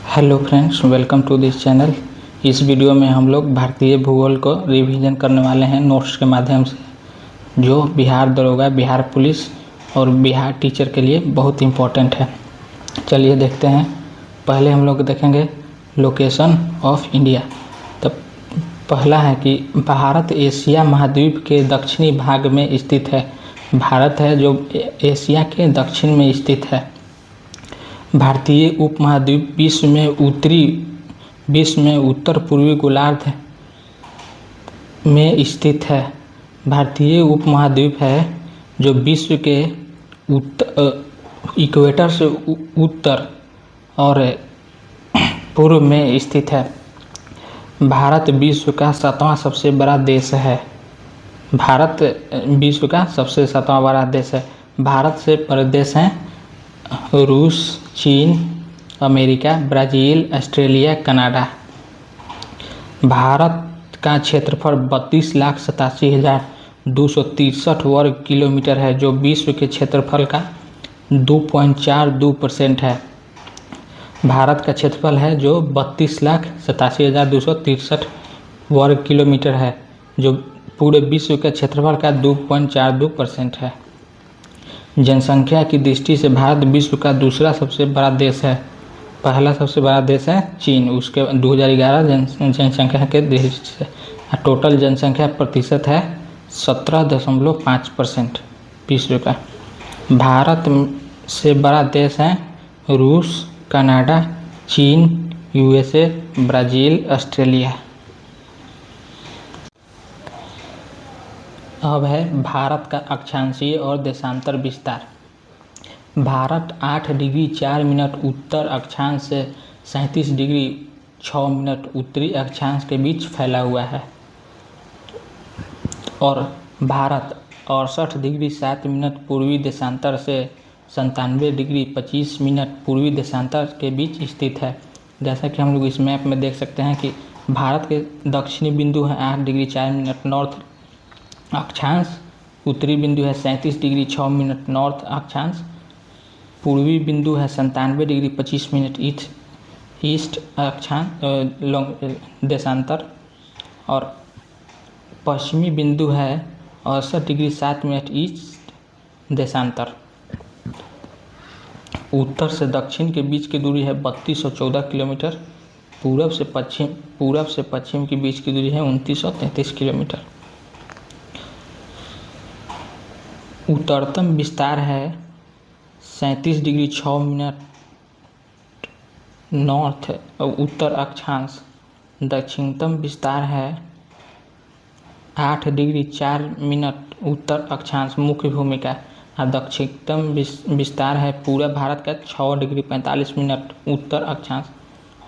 Hello friends, welcome to this channel. इस video में हम लोग भारतीय भूगोल को रिवीजन करने वाले हैं नोट्स के माध्यम से, जो बिहार दरोगा, बिहार पुलिस और बिहार टीचर के लिए बहुत इम्पोर्टेंट है। चलिए देखते हैं। पहले हम लोग देखेंगे लोकेशन ऑफ इंडिया। तो पहला है कि भारत एशिया महाद्वीप के दक्षिणी भाग में स्थित है। भारत है जो एशिया के दक्षिण में स्थित है। भारतीय उपमहाद्वीप विश्व में उत्तर पूर्वी गोलार्ध में स्थित है। भारतीय उपमहाद्वीप है जो विश्व के इक्वेटर से उत्तर और पूर्व में स्थित है। भारत विश्व का 7वां सबसे बड़ा देश है। भारत विश्व का सबसे 7वां बड़ा देश है। भारत से बड़े देश हैं रूस, चीन, America, Brazil, Australia, Canada. Bharat का क्षेत्रफल 32,87,263 वर्ग किलोमीटर है, जो विश्व के क्षेत्रफल का 2.42% है। भारत का क्षेत्रफल है जो 32,87,263 वर्ग किलोमीटर है, जो पूरे विश्व के क्षेत्रफल का 2.42% है। जनसंख्या की दृष्टि से भारत विश्व का दूसरा सबसे बड़ा देश है। पहला सबसे बड़ा देश है चीन, उसके 2011 जनसंख्या के दृष्टि से। टोटल जनसंख्या प्रतिशत है 17.5% विश्व का। भारत से बड़ा देश है रूस, कनाडा, चीन, USA, ब्राज़ील, ऑस्ट्रेलिया। अब है भारत का अक्षांशीय और देशांतर विस्तार। भारत 8 डिग्री 4 मिनट उत्तर अक्षांश से 37 डिग्री 6 मिनट उत्तरी अक्षांश के बीच फैला हुआ है, और भारत 68 डिग्री 7 मिनट पूर्वी देशांतर से 97 डिग्री 25 मिनट पूर्वी देशांतर के बीच स्थित है। जैसा कि हम लोग इस मैप में देख सकते हैं कि भारत के दक्षिणी बिंदु है 8 डिग्री 4 मिनट नॉर्थ अक्षांश, उत्तरी बिंदु है 37 डिग्री 6 मिनट नॉर्थ अक्षांश, पूर्वी बिंदु है 97 डिग्री 25 मिनट ईस्ट अक्षांश देशांतर, और पश्चिमी बिंदु है 68 डिग्री 7 मिनट ईस्ट देशांतर। उत्तर से दक्षिण के बीच की दूरी है 3214 किलोमीटर। पूरब से पश्चिम के बीच की दूरी है 2933 किलोमीटर। उत्तरतम विस्तार है 37 डिग्री 6 मिनट नॉर्थ उत्तर अक्षांश। दक्षिणतम विस्तार है 8 डिग्री 4 मिनट उत्तर अक्षांश मुख्य भूमिका। दक्षिणतम विस्तार है पूरा भारत का 6 डिग्री 45 मिनट उत्तर अक्षांश।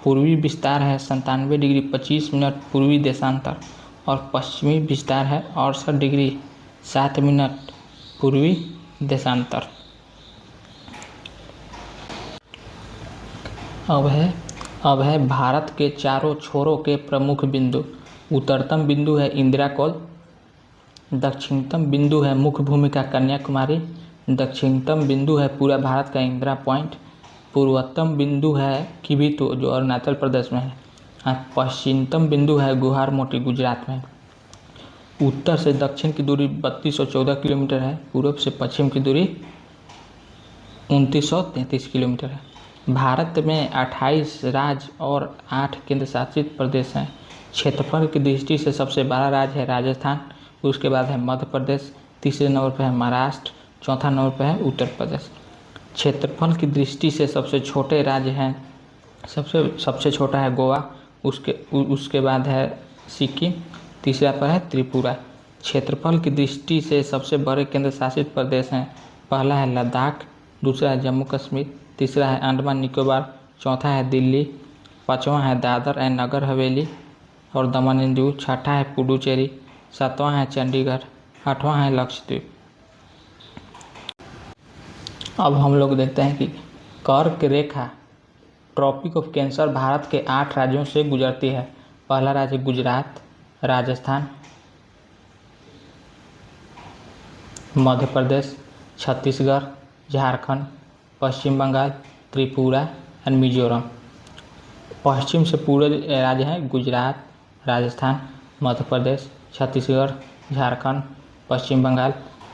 पूर्वी विस्तार है 97 डिग्री 25 मिनट पूर्वी देशांतर, और पश्चिमी विस्तार है 68 डिग्री 7 मिनट पूर्वी देशांतर। अब है भारत के चारों छोरों के प्रमुख बिंदु। उत्तरतम बिंदु है इंदिरा कौल, दक्षिणतम बिंदु है मुख्य भूमिका कन्याकुमारी, दक्षिणतम बिंदु है पूरा भारत का इंदिरा पॉइंट, पूर्वोत्तम बिंदु है किबिथु जो अरुणाचल प्रदेश में है, पश्चिमतम बिंदु है गुहार मोटी गुजरात में। उत्तर से दक्षिण की दूरी 3214 किलोमीटर है। पूर्व से पश्चिम की दूरी 2933 किलोमीटर है। भारत में 28 राज्य और 8 केंद्र शासित प्रदेश हैं। क्षेत्रफल की दृष्टि से सबसे बड़ा राज्य है राजस्थान, उसके बाद है मध्य प्रदेश, तीसरे नंबर पर है महाराष्ट्र, चौथा नंबर पर है उत्तर प्रदेश। क्षेत्रफल की दृष्टि से सबसे छोटे राज्य हैं, सबसे छोटा है गोवा, उसके बाद है सिक्किम, तीसरा पर है त्रिपुरा। क्षेत्रफल की दृष्टि से सबसे बड़े केंद्र शासित प्रदेश हैं। पहला है लद्दाख, दूसरा है जम्मू कश्मीर, तीसरा है अंडमान निकोबार, चौथा है दिल्ली, पाँचवा है दादर एंड नगर हवेली और दमन एंड दीव, छठा है पुडुचेरी, सातवां है चंडीगढ़, आठवां है लक्षद्वीप। अब हम लोग देखते हैं कि कर्क रेखा ट्रॉपिक ऑफ कैंसर भारत के 8 राज्यों से गुजरती है। पहला राज्य गुजरात, राजस्थान, मध्य प्रदेश, छत्तीसगढ़, झारखंड, पश्चिम बंगाल, त्रिपुरा एंड मिजोरम। पश्चिम से पूरे राज्य हैं गुजरात, राजस्थान, मध्य प्रदेश, छत्तीसगढ़, झारखंड, पश्चिम बंगाल,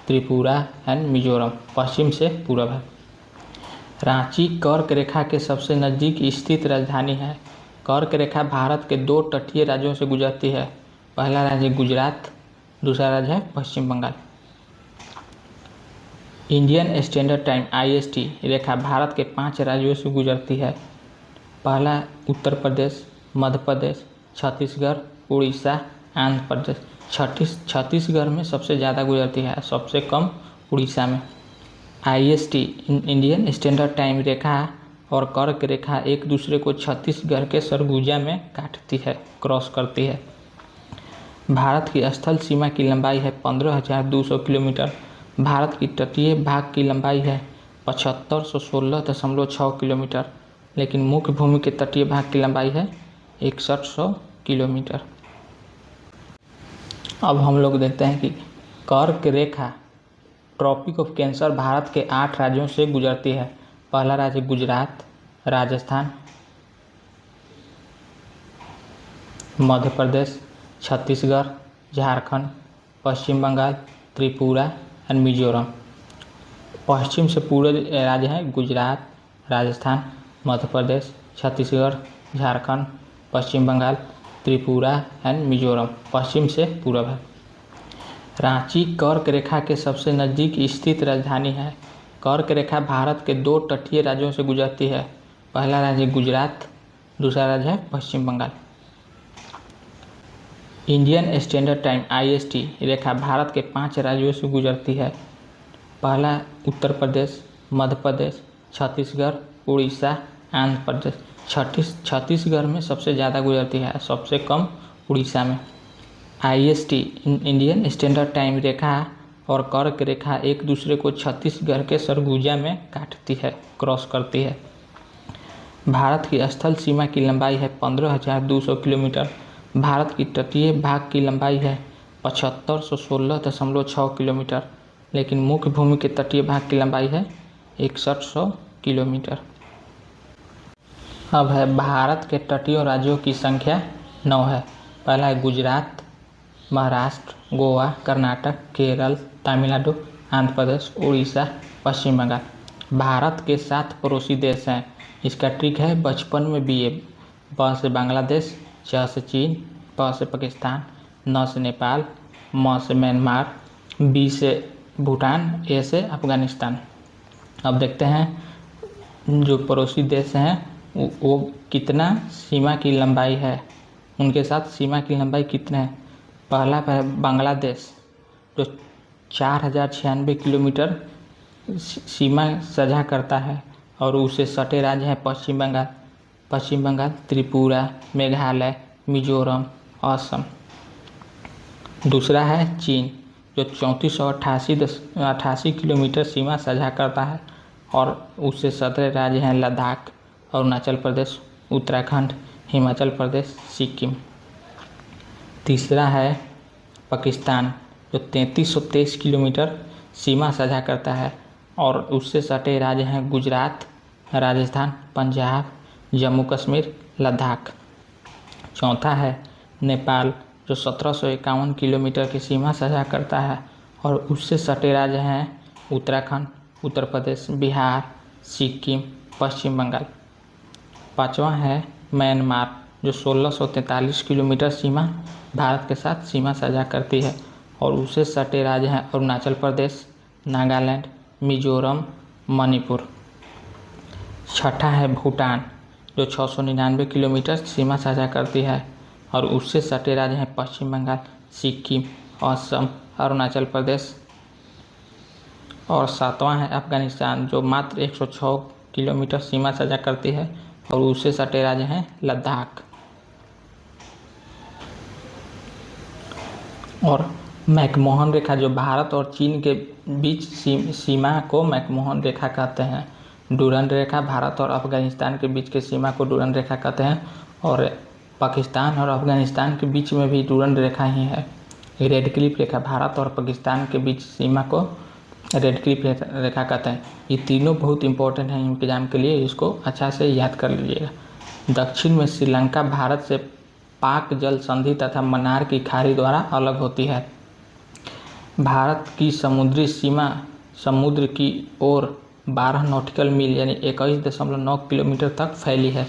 त्रिपुरा एंड मिजोरम। पश्चिम से पूरब है। रांची कर्क रेखा के सबसे नज़दीक स्थित राजधानी है। कर्क रेखा भारत के 2 तटीय राज्यों से गुजरती है। पहला राज्य गुजरात, दूसरा राज्य है Paschim Bangal. Indian standard time IST रेखा भारत के 5 राज्यों से गुजरती है। पहला उत्तर प्रदेश, मध्य प्रदेश, छत्तीसगढ़, उड़ीसा, आंध्र प्रदेश। छत्तीसगढ़ में सबसे ज़्यादा गुजरती है, सबसे कम उड़ीसा में। IST इंडियन स्टैंडर्ड टाइम रेखा और कर्क रेखा एक दूसरे को छत्तीसगढ़ के सरगुजा में काटती है, क्रॉस करती है। भारत की स्थल सीमा की लंबाई है 15,200 किलोमीटर। भारत की तटीय भाग की लंबाई है 7516.6 किलोमीटर, लेकिन मुख्य भूमि के तटीय भाग की लंबाई है 6100 किलोमीटर। अब हम लोग देखते हैं कि कर्क रेखा ट्रॉपिक ऑफ कैंसर भारत के 8 राज्यों से गुजरती है। पहला राज्य गुजरात, राजस्थान, मध्य प्रदेश, छत्तीसगढ़, झारखंड, पश्चिम बंगाल, त्रिपुरा एंड मिजोरम। पश्चिम से पूरे राज्य हैं गुजरात, राजस्थान, मध्य प्रदेश, छत्तीसगढ़, झारखंड, पश्चिम बंगाल, त्रिपुरा एंड मिजोरम। पश्चिम से पूरब है। रांची कर्क रेखा के सबसे नज़दीक स्थित राजधानी है। कर्क रेखा भारत के 2 तटीय राज्यों से गुजरती है। पहला राज्य गुजरात, दूसरा राज्य है Paschim Bangal. Indian standard time IST रेखा भारत के 5 राज्यों से गुजरती है। पहला उत्तर प्रदेश, मध्य प्रदेश, छत्तीसगढ़, उड़ीसा, आंध्र प्रदेश। छत्तीसगढ़ में सबसे ज़्यादा गुजरती है, सबसे कम उड़ीसा में। IST इंडियन स्टैंडर्ड टाइम रेखा और कर्क रेखा एक दूसरे को छत्तीसगढ़ के सरगुजा में काटती है, क्रॉस करती है। भारत की स्थल सीमा की लंबाई है 15,200 किलोमीटर। भारत की तटीय भाग की लंबाई है 7516.6 किलोमीटर, लेकिन मुख्य भूमि के तटीय भाग की लंबाई है 6100 किलोमीटर। अब है भारत के तटीय राज्यों की संख्या 9 है। पहला है गुजरात, महाराष्ट्र, गोवा, कर्नाटक, केरल, तमिलनाडु, आंध्र प्रदेश, उड़ीसा, पश्चिम बंगाल। भारत के 7 पड़ोसी देश हैं। इसका ट्रिक है बचपन में BA। ब से बांग्लादेश, च से चीन, प से पाकिस्तान, न से नेपाल, म से म्यांमार, बी से भूटान, ए से अफगानिस्तान। अब देखते हैं जो पड़ोसी देश हैं वो कितना सीमा की लंबाई है, उनके साथ सीमा की लंबाई कितने है। पहला है बांग्लादेश जो 4096 किलोमीटर सीमा साझा करता है और उसे सटे राज्य हैं पश्चिम बंगाल, त्रिपुरा, मेघालय, मिजोरम, असम। दूसरा है चीन जो 3488 किलोमीटर सीमा साझा करता है और उससे सटे राज्य हैं लद्दाख, अरुणाचल प्रदेश, उत्तराखंड, हिमाचल प्रदेश, सिक्किम। तीसरा है पाकिस्तान जो 3323 किलोमीटर सीमा साझा करता है और उससे सटे राज्य हैं गुजरात, राजस्थान, पंजाब, जम्मू कश्मीर, लद्दाख। चौथा है नेपाल जो 1751 किलोमीटर की सीमा साझा करता है और उससे सटे राज्य हैं उत्तराखंड, उत्तर प्रदेश, बिहार, सिक्किम, पश्चिम बंगाल। पाँचवा है म्यांमार जो 1643 किलोमीटर सीमा भारत के साथ सीमा साझा करती है और उससे सटे राज्य हैं अरुणाचल प्रदेश, नागालैंड, मिजोरम, मणिपुर। छठा है भूटान जो 699 किलोमीटर सीमा साझा करती है और उससे सटे राज्य हैं पश्चिम बंगाल, सिक्किम, असम, अरुणाचल प्रदेश। और सातवां है अफगानिस्तान जो मात्र 106 किलोमीटर सीमा साझा करती है और उससे सटे राज्य हैं लद्दाख। और मैकमोहन रेखा जो भारत और चीन के बीच सीमा को मैकमोहन रेखा कहते हैं। डूरंड रेखा भारत और अफगानिस्तान के बीच के सीमा को डूरंड रेखा कहते हैं और पाकिस्तान और अफगानिस्तान के बीच में भी डूरंड रेखा ही है। रेड क्लिफ रेखा भारत और पाकिस्तान के बीच सीमा को रेड क्लिफ रेखा कहते हैं। ये तीनों बहुत इंपॉर्टेंट हैं एग्जाम के लिए, इसको अच्छा से याद कर लीजिएगा। दक्षिण में श्रीलंका भारत से पाक जल संधि तथा मन्नार की खाड़ी द्वारा अलग होती है। भारत की समुद्री सीमा समुद्र की ओर 12 नॉटिकल मील यानी 21.9 किलोमीटर तक फैली है।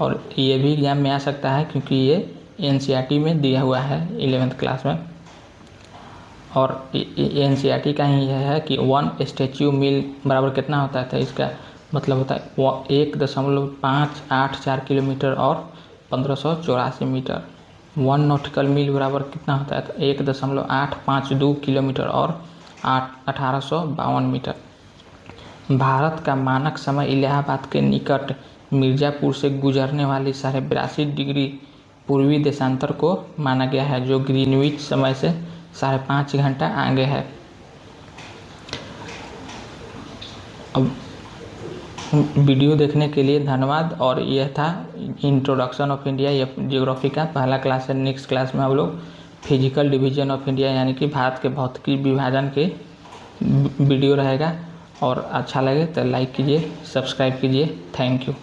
और ये भी एग्जाम में आ सकता है क्योंकि ये NCERT में दिया हुआ है 11th क्लास में। और NCERT का ही यह है कि 1 स्टैच्यू मील बराबर कितना होता है, तो इसका मतलब होता है 1.584 किलोमीटर और 1584 मीटर। 1 नॉटिकल मील बराबर कितना होता है, तो 1.852 किलोमीटर और 1852 मीटर। भारत का मानक समय इलाहाबाद के निकट मिर्ज़ापुर से गुजरने वाली 82.5 डिग्री पूर्वी देशांतर को माना गया है, जो ग्रीनविच समय से 5.5 घंटा आगे है। अब वीडियो देखने के लिए धन्यवाद। और यह था इंट्रोडक्शन ऑफ इंडिया, यह ज्योग्राफी का पहला क्लास है। नेक्स्ट क्लास में हम लोग फिजिकल डिवीजन ऑफ इंडिया यानी कि भारत के भौतिकी विभाजन के वीडियो रहेगा। और अच्छा लगे तो लाइक कीजिए, सब्सक्राइब कीजिए। Thank you.